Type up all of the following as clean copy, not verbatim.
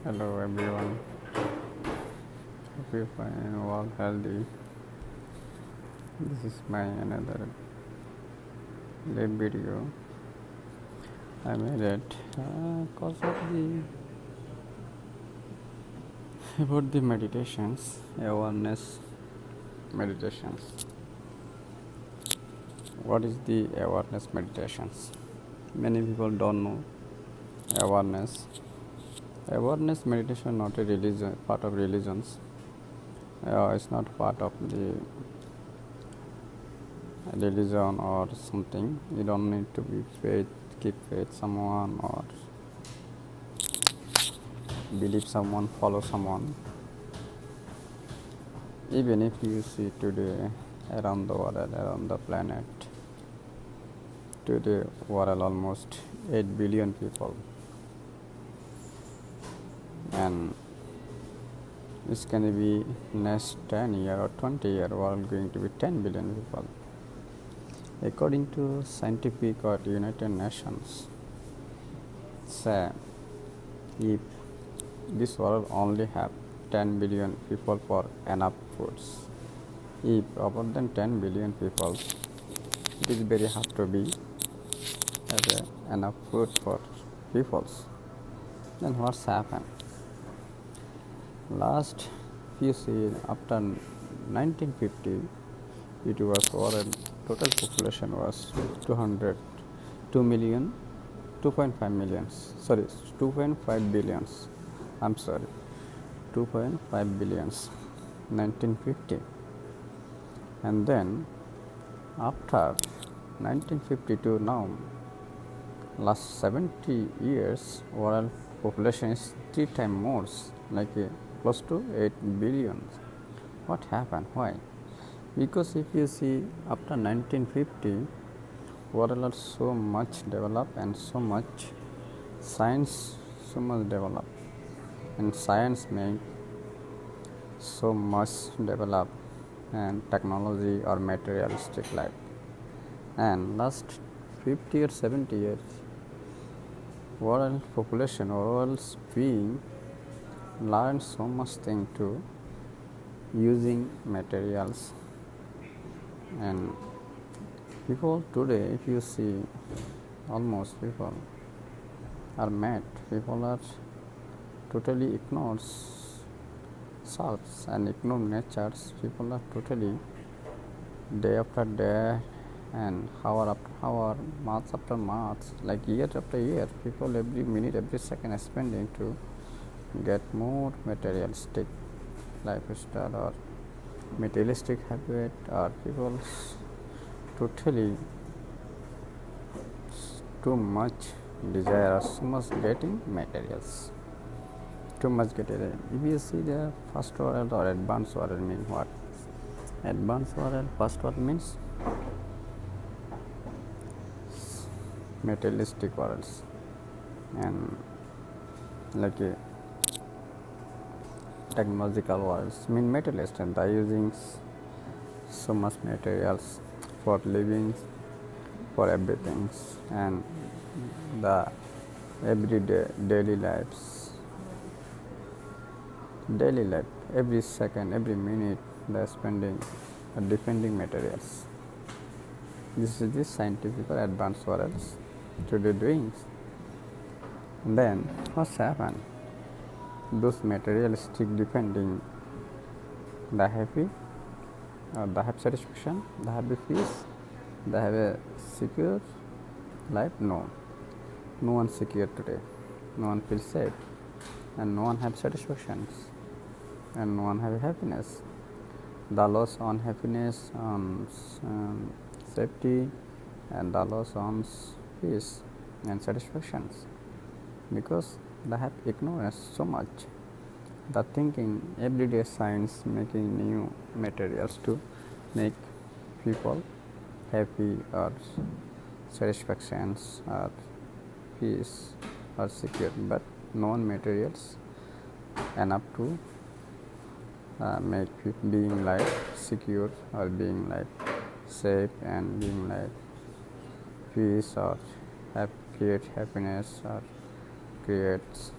Hello everyone, hope you find all healthy. This is my another live video. I made it because of the about the meditations, awareness meditations. What is the awareness meditations? Many people don't know awareness. Awareness meditation not a religion, part of religions. It's not part of the religion or something. You don't need to be faith, keep faith someone or believe someone, follow someone. Even if you see today around the world, around the planet, today world almost 8 billion people, and it's going to be next 10 year or 20 year world going to be 10 billion people. According to scientific or United Nations, say if this world only have 10 billion people for enough foods, if more than 10 billion people, it is very hard to be have enough food for peoples. Then what's happened? Last you see after 1950, it was world total population was 200, 2 million, 2.5 millions. Sorry, 2.5 billions. I'm sorry, 2.5 billions. 1950, and then after 1952 now last 70 years world population is 3 times more, like close to 8 billion. What happened? Why? Because if you see after 1950 world are so much developed and so much science so much developed, and science make so much developed, and technology or materialistic life, and last 50 or 70 years world population or world's being learn so much thing to using materials. And people today, if you see, almost people are mad, people are totally ignores selves and ignore natures. People are totally day after day and hour after hour, month after month, like year after year, people every minute, every second are spending to get more materialistic lifestyle or materialistic habit, or people totally too much desire or so much getting materials, too much getting. If you see the first world or advanced world mean what? Advanced world, first world means materialistic worlds, and like a technological worlds mean materialist, and they're using so much materials for living, for everything, and the everyday daily life, every second, every minute they're spending defending materials. This is the scientific or advanced worlds today doing. And then what's happened? Those materialistic depending, they happy, they have satisfaction, they have a peace, they have a secure life. No, no one secure today, no one feels safe, and no one have satisfactions, and no one have happiness. The loss on happiness, on safety, and the loss on peace and satisfactions, because they have ignorance so much. The thinking everyday science making new materials to make people happy or satisfactions or peace or secure, but non materials enough to make being life secure or being life safe and being life peace or create happiness or creates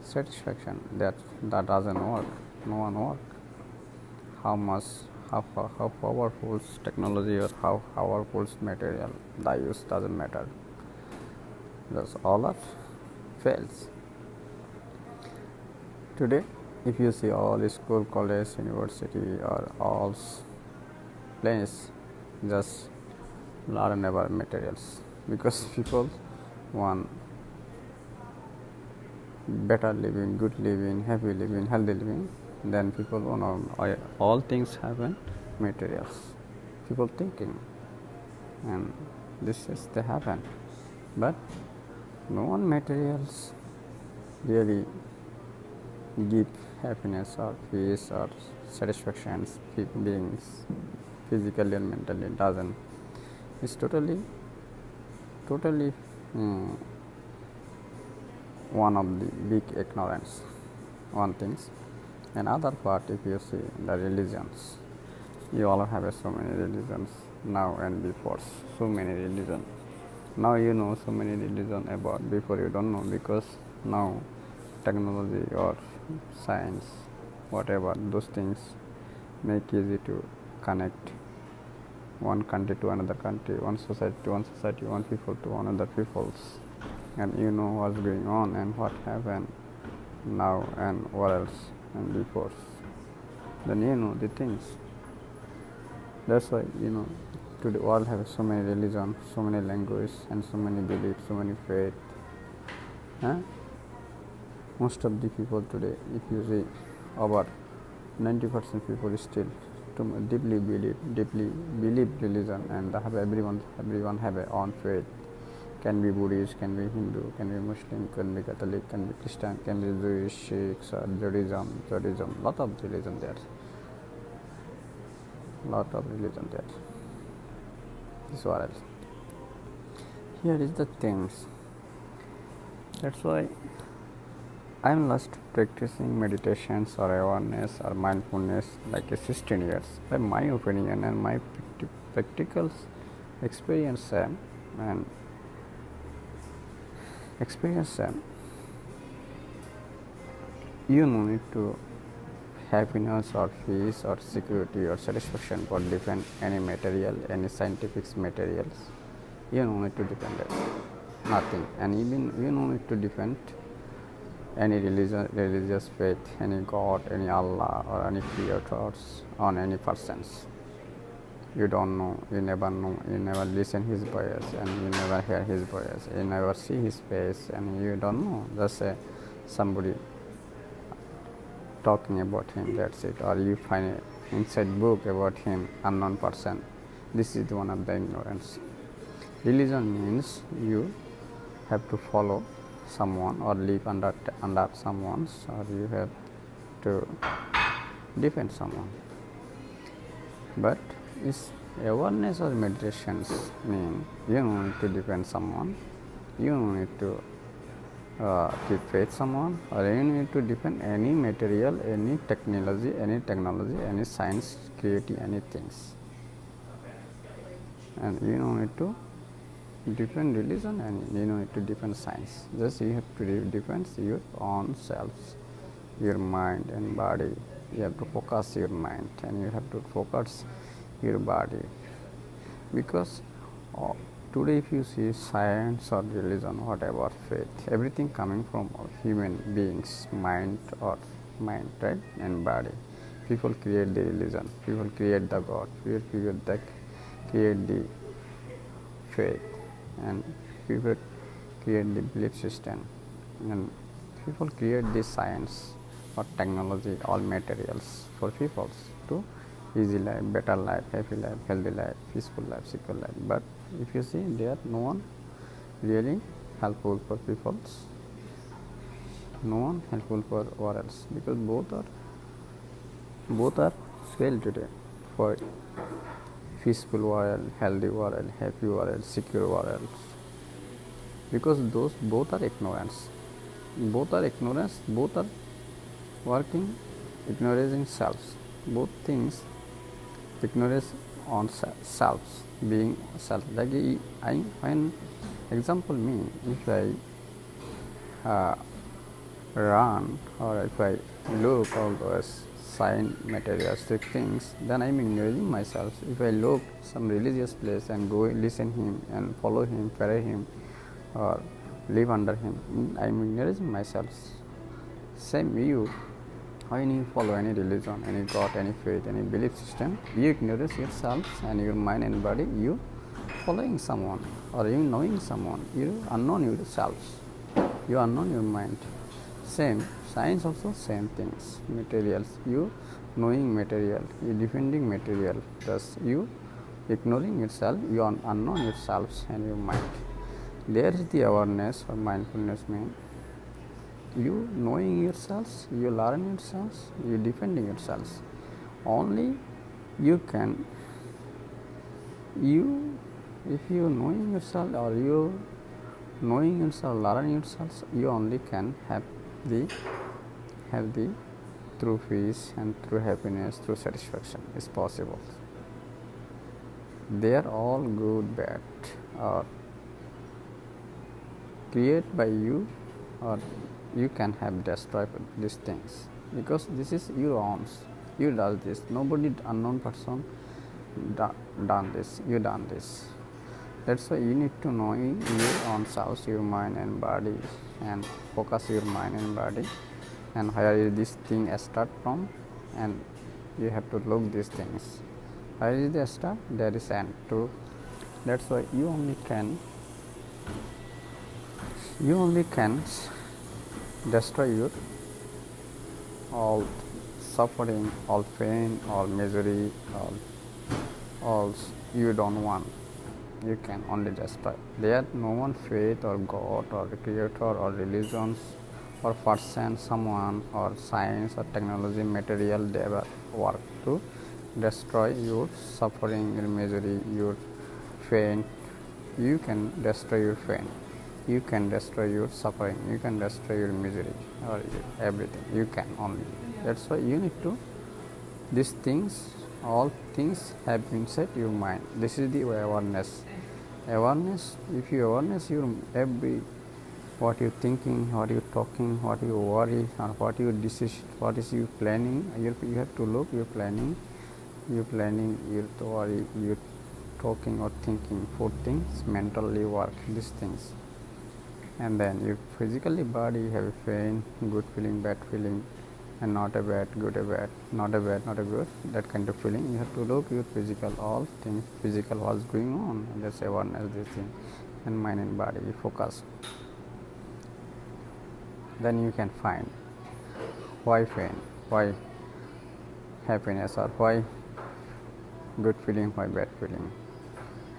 satisfaction that doesn't work. No one work. How much, how powerful technology or how powerful material the use doesn't matter. Thus all are fails. Today, if you see all school, college, university, or all place, just learn about materials because people want better living, good living, happy living, healthy living. Then people want all things happen materials. People thinking, and this is the happen, but no one materials really give happiness or peace or satisfactions beings physically and mentally doesn't. It's totally one of the big ignorance one things. Another part, if you see the religions, you all have so many religions now and before, so many religions. Now you know so many religion about, before you don't know, because now technology or science, whatever those things make easy to connect one country to another country, one society to one society, one people to another peoples, and you know what's going on and what happened now and what else and before. Then you know the things. That's why today world has so many religions, so many languages, and so many beliefs, so many faith. Huh? Most of the people today, if you see, over 90% people still deeply believe religion, and have everyone have their own faith. Can be Buddhist, can be Hindu, can be Muslim, can be Catholic, can be Christian, can be Jewish, Sikhs, or Judaism, lot of religion there. This what else. Here is the things. That's why I'm last practicing meditations or awareness or mindfulness like 16 years. By my opinion and my practical experience you no need to happiness or peace or security or satisfaction for defend any material, any scientific materials. You no need to depend it. Nothing. And even you no need to defend any religious faith, any God, any Allah or any creators on any persons. You don't know, you never know, you never listen his voice and you never hear his voice, you never see his face and you don't know. Just somebody talking about him, that's it. Or you find an inside book about him, unknown person. This is one of the ignorance. Religion means you have to follow someone or live under someone's, or you have to defend someone. But is awareness or meditations mean you don't need to defend someone, you don't need to keep faith someone, or you need to defend any material, any technology, any science, creative, anything. And you don't need to defend religion and you don't need to defend science. Just you have to defend your own self, your mind and body. You have to focus your mind and you have to focus your body, because today if you see science or religion, whatever faith, everything coming from human beings mind, right, and body. People create the religion, people create the God, people create the faith, and people create the belief system, and people create the science or technology, all materials for people to easy life, better life, happy life, healthy life, peaceful life, secure life. But if you see, there no one really helpful for people, no one helpful for what else, because both are failed today for peaceful world, healthy world, happy world, secure world, because those both are ignorance, both are working ignoring selves, both things ignorance on selves, being self. Like when example me, if I run, or if I look all those sign materialistic things, then I'm ignoring myself. If I look some religious place and go listen him and follow him, pray him, or live under him, I'm ignoring myself. Same you, when you follow any religion, any god, any faith, any belief system, you ignore yourself and your mind and body. You following someone or you knowing someone, you unknown yourselves, you unknown your mind. Same science also same things. Materials, you knowing material, you defending material. Thus you ignoring yourself, you unknown yourselves and your mind. There is the awareness or mindfulness mean. You knowing yourselves, you learn yourselves, you defending yourselves. Only you can, you, if you knowing yourself or you knowing yourself, learning yourselves, you only can the have the true peace and true happiness, true satisfaction is possible. They are all good, bad, or created by you, or you can have destroyed these things, because this is your own. You does this. Nobody unknown person done this. You done this. That's why you need to know your own self, your mind and body, and focus your mind and body, and where is this thing start from, and you have to look these things. Where is the start? There is end too. That's why you only can destroy your all suffering, all pain, all misery, all you don't want. You can only destroy. There no one faith or God or creator or religions or person, someone or science or technology, material, they ever work to destroy your suffering, your misery, your pain. You can destroy your pain. You can destroy your suffering. You can destroy your misery or everything. You can only. That's why you need to. These things, all things have been set your mind. This is the awareness. Awareness. If you awareness your every what you thinking, what you talking, what you worry, or what you decision, what is you planning. You have to look your planning. You planning, you worry, you talking or thinking, 4 things mentally work. These things. And then your physically body have a pain, good feeling, bad feeling, and not a bad, good a bad, not a bad, not a good, that kind of feeling. You have to look your physical, all things physical, what's going on, and that's awareness, this thing, and mind and body, you focus. Then you can find why pain, why happiness, or why good feeling, why bad feeling,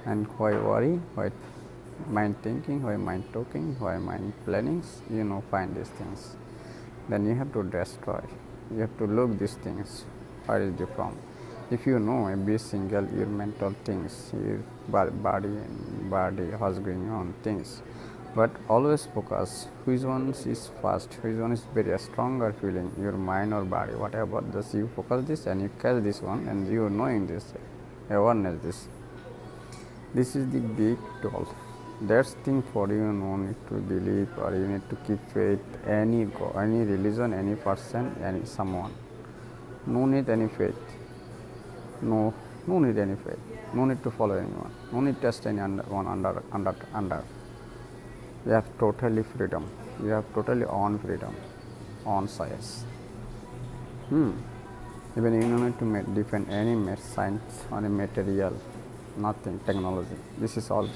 and why worry, why mind thinking, why mind talking, why mind plannings, find these things. Then you have to destroy. You have to look these things. Where is the from? If you know every single your mental things, your body, what's going on, things. But always focus which one is fast, which one is very stronger feeling, your mind or body, whatever. Just you focus this and you catch this one, and you knowing this, awareness this. This is the big tool. That's thing for you. No need to believe, or you need to keep faith any religion, any person, any someone. No need any faith. No need any faith. No need to follow anyone. No need to test anyone under. You have totally freedom. You have totally own freedom, own science. Even you don't need to defend any science or a material, nothing, technology. This is all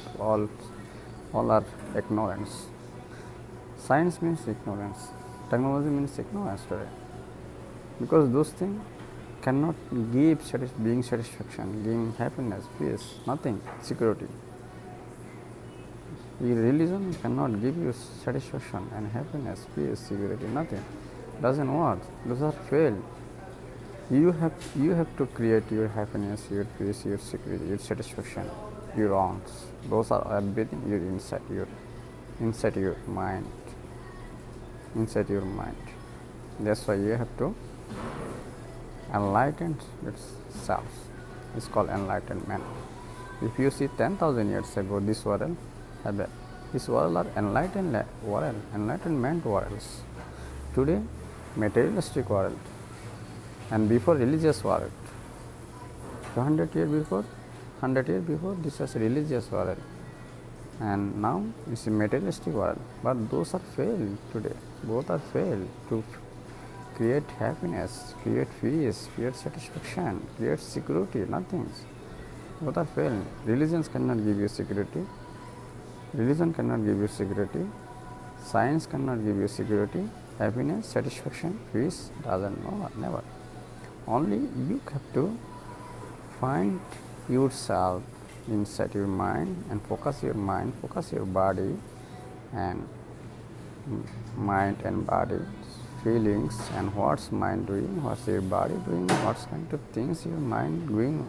are ignorance. Science means ignorance. Technology means ignorance today. Because those things cannot give being satisfaction, giving happiness, peace, nothing, security. Your religion cannot give you satisfaction and happiness, peace, security, nothing. Doesn't work. Those are failed. You have to create your happiness, your peace, your security, your satisfaction, your own. Those are everything you inside your mind. Inside your mind. That's why you have to enlighten yourself. It's called enlightenment. If you see 10,000 years ago, this world are enlightenment worlds. Today, materialistic world, and before religious world. 200 years before, 100 years before, this was religious world, and now it's a materialistic world. But those are failed today. Both are failed to create happiness, create peace, create satisfaction, create security. Nothing. Both are failed. Religions cannot give you security. Religion cannot give you security. Science cannot give you security, happiness, satisfaction, peace. Doesn't know, never. Only you have to find yourself inside your mind and focus your mind, focus your body and mind and body, feelings, and what's mind doing, what's your body doing, what kind of things your mind going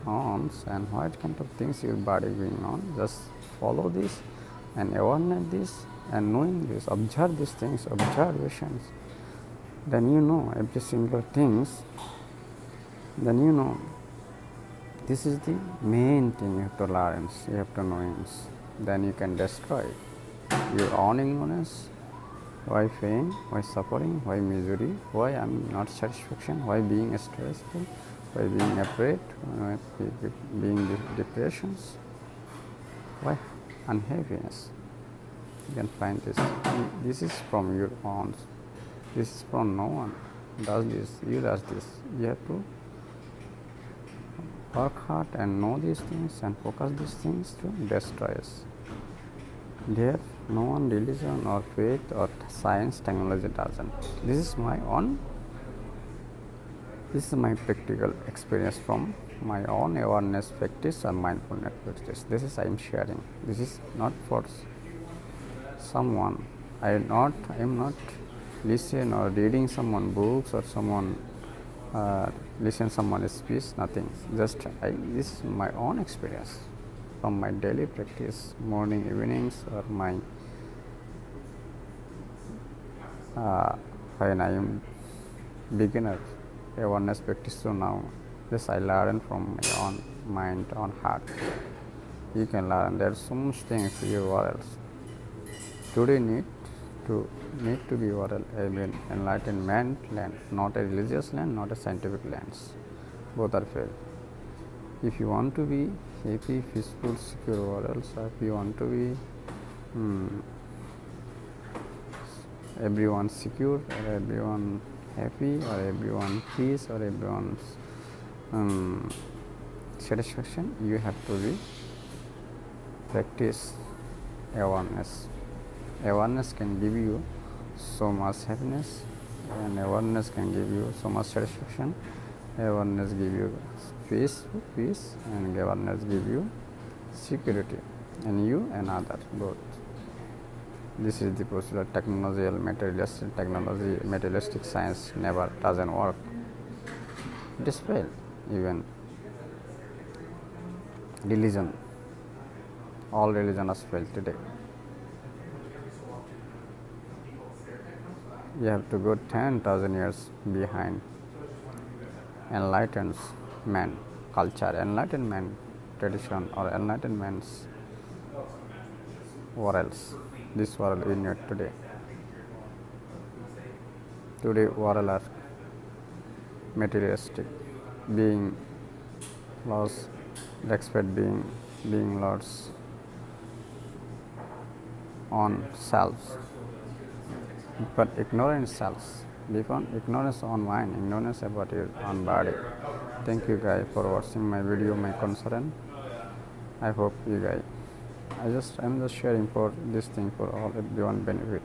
on, and what kind of things your body going on. Just follow this and awareness this and knowing this, observe these things, observations. Then you know every single things. Then you know this is the main thing you have to learn, you have to know. Then you can destroy your own ignorance. Why pain? Why suffering? Why misery? Why I'm not satisfaction? Why being stressful? Why being afraid? Why being depressions? Why unhappiness? You can find this. This is from your own. This is from no one does this. You does this. You have to work hard and know these things and focus these things to destroy us. There, no one religion or faith or science, technology doesn't. This is my practical experience from my own awareness practice and mindfulness practice. This is I am sharing. This is not for someone. I am not listen or reading someone books or someone listen someone's speech. Nothing. Just this is my own experience from my daily practice, morning, evenings, or my when I am beginner awareness practice. So now this I learn from my own mind, own heart. You can learn. There are so much things in your world. Today need to be world, enlightenment land, not a religious land, not a scientific lands. Both are failed. If you want to be happy, peaceful, secure world, or if you want to be everyone secure, or everyone happy, or everyone peace, or everyone's satisfaction, you have to be practice awareness. Awareness can give you so much happiness, and awareness can give you so much satisfaction. Awareness give you peace, and awareness give you security, and you and other both. This is the procedure. Materialistic science never doesn't work. It is failed. Even religion, all religion has failed today. You have to go 10,000 years behind enlightened man culture, enlightenment tradition, or enlightenment's worlds. This world we need today. Today world are materialistic, being lost, respect being lost on selves, but ignorance selves. Before ignorance on mind, ignorance about your own body. Thank you guys for watching my video, my concern. I hope you guys. I'm just sharing for this thing for all everyone benefit.